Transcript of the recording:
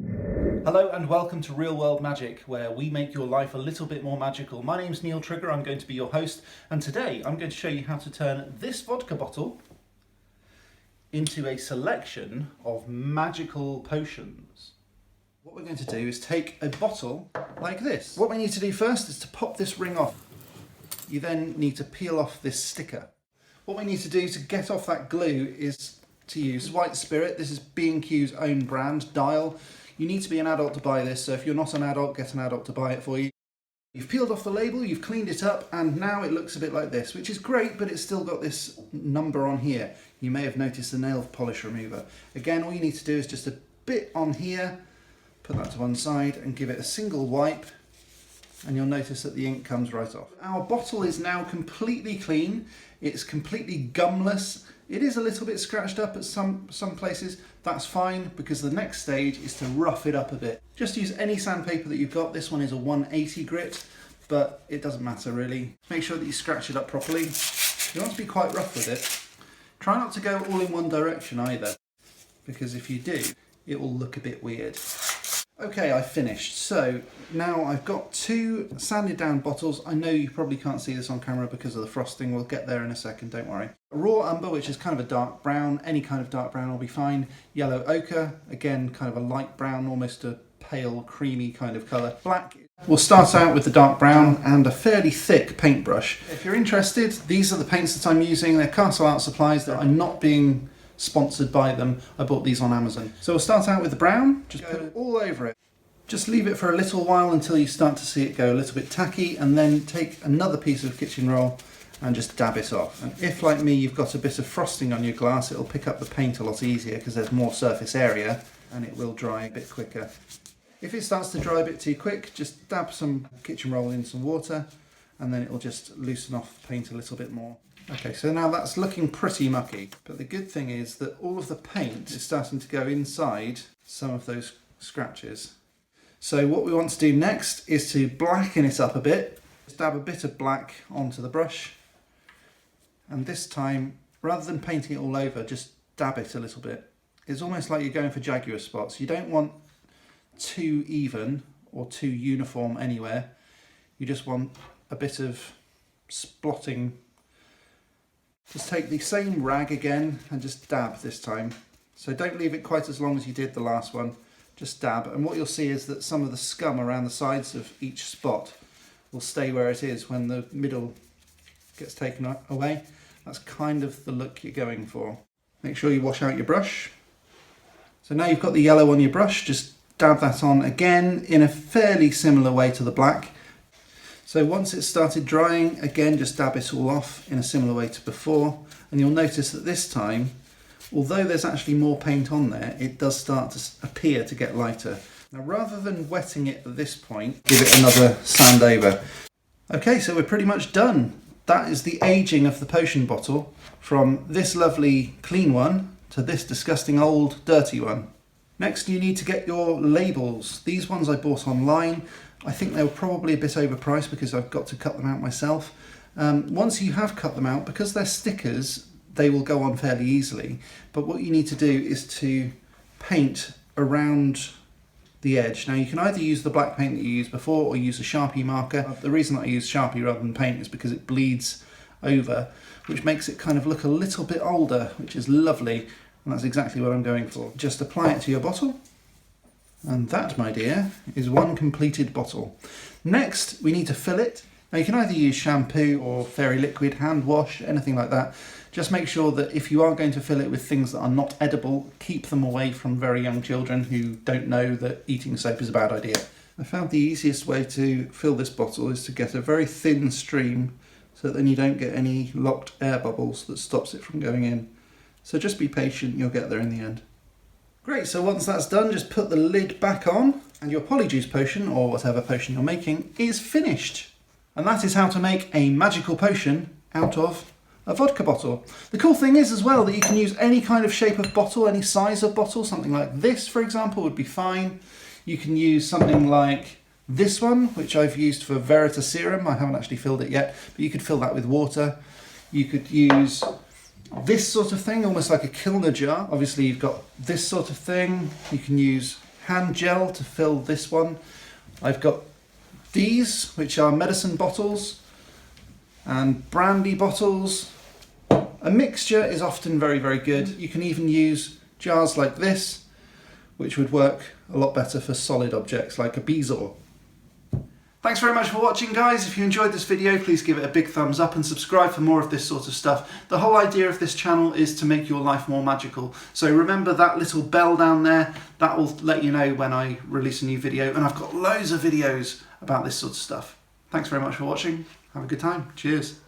Hello and welcome to Real World Magic, where we make your life a little bit more magical. My name's Neil Trigger, I'm going to be your host, and today I'm going to show you how to turn this vodka bottle into a selection of magical potions. What we're going to do is take a bottle like this. What we need to do first is to pop this ring off. You then need to peel off this sticker. What we need to do to get off that glue is to use white spirit. This is B&Q's own brand, Dial. You need to be an adult to buy this, so if you're not an adult, get an adult to buy it for you. You've peeled off the label, you've cleaned it up, and now it looks a bit like this, which is great, but it's still got this number on here. You may have noticed the nail polish remover. Again, all you need to do is just a bit on here, put that to one side, and give it a single wipe, and you'll notice that the ink comes right off. Our bottle is now completely clean. It's completely gumless. It is a little bit scratched up at some places. That's fine, because the next stage is to rough it up a bit. Just use any sandpaper that you've got. This one is a 180 grit, but it doesn't matter really. Make sure that you scratch it up properly. You want to be quite rough with it. Try not to go all in one direction either, because if you do, it will look a bit weird. Okay, I finished. So now I've got two sanded down bottles. I know you probably can't see this on camera because of the frosting. We'll get there in a second, don't worry. Raw umber, which is kind of a dark brown. Any kind of dark brown will be fine. Yellow ochre, again, kind of a light brown, almost a pale, creamy kind of colour. Black. We'll start out with the dark brown and a fairly thick paintbrush. If you're interested, these are the paints that I'm using. They're Castle Art supplies that are not being sponsored by them. I bought these on Amazon. So we'll start out with the brown, just put it all over it. Just leave it for a little while until you start to see it go a little bit tacky, and then take another piece of kitchen roll and just dab it off. And if, like me, you've got a bit of frosting on your glass, it'll pick up the paint a lot easier because there's more surface area and it will dry a bit quicker. If it starts to dry a bit too quick, just dab some kitchen roll in some water and then it will just loosen off the paint a little bit more. Okay, so now that's looking pretty mucky, but the good thing is that all of the paint is starting to go inside some of those scratches. So what we want to do next is to blacken it up a bit. Just dab a bit of black onto the brush, and this time, rather than painting it all over, just dab it a little bit. It's almost like you're going for jaguar spots. You don't want too even or too uniform anywhere. You just want a bit of splotting. Just take the same rag again and just dab this time. So don't leave it quite as long as you did the last one. Just dab, and what you'll see is that some of the scum around the sides of each spot will stay where it is when the middle gets taken away. That's kind of the look you're going for. Make sure you wash out your brush. So now you've got the yellow on your brush, just dab that on again in a fairly similar way to the black. So once it's started drying, again, just dab it all off in a similar way to before, and you'll notice that this time, although there's actually more paint on there, it does start to appear to get lighter. Now, rather than wetting it at this point, give it another sand over. Okay, so we're pretty much done. That is the aging of the potion bottle from this lovely clean one to this disgusting old dirty one. Next, you need to get your labels. These ones I bought online. I think they were probably a bit overpriced because I've got to cut them out myself. Once you have cut them out, because they're stickers, they will go on fairly easily. But what you need to do is to paint around the edge. Now, you can either use the black paint that you used before or use a Sharpie marker. The reason that I use Sharpie rather than paint is because it bleeds over, which makes it kind of look a little bit older, which is lovely. And that's exactly what I'm going for. Just apply it to your bottle. And that, my dear, is one completed bottle. Next, we need to fill it. Now, you can either use shampoo or fairy liquid, hand wash, anything like that. Just make sure that if you are going to fill it with things that are not edible, keep them away from very young children who don't know that eating soap is a bad idea. I found the easiest way to fill this bottle is to get a very thin stream so that then you don't get any locked air bubbles that stops it from going in. So just be patient, you'll get there in the end. Great, so once that's done, just put the lid back on and your polyjuice potion, or whatever potion you're making, is finished. And that is how to make a magical potion out of a vodka bottle. The cool thing is as well that you can use any kind of shape of bottle, any size of bottle. Something like this, for example, would be fine. You can use something like this one, which I've used for Verita Serum. I haven't actually filled it yet, but you could fill that with water. You could use this sort of thing, almost like a Kilner jar. Obviously, you've got this sort of thing. You can use hand gel to fill this one. I've got these, which are medicine bottles and brandy bottles. A mixture is often very, very good. You can even use jars like this, which would work a lot better for solid objects like a bezoar. Thanks very much for watching, guys. If you enjoyed this video, please give it a big thumbs up and subscribe for more of this sort of stuff. The whole idea of this channel is to make your life more magical. So remember that little bell down there, that will let you know when I release a new video. And I've got loads of videos about this sort of stuff. Thanks very much for watching. Have a good time. Cheers.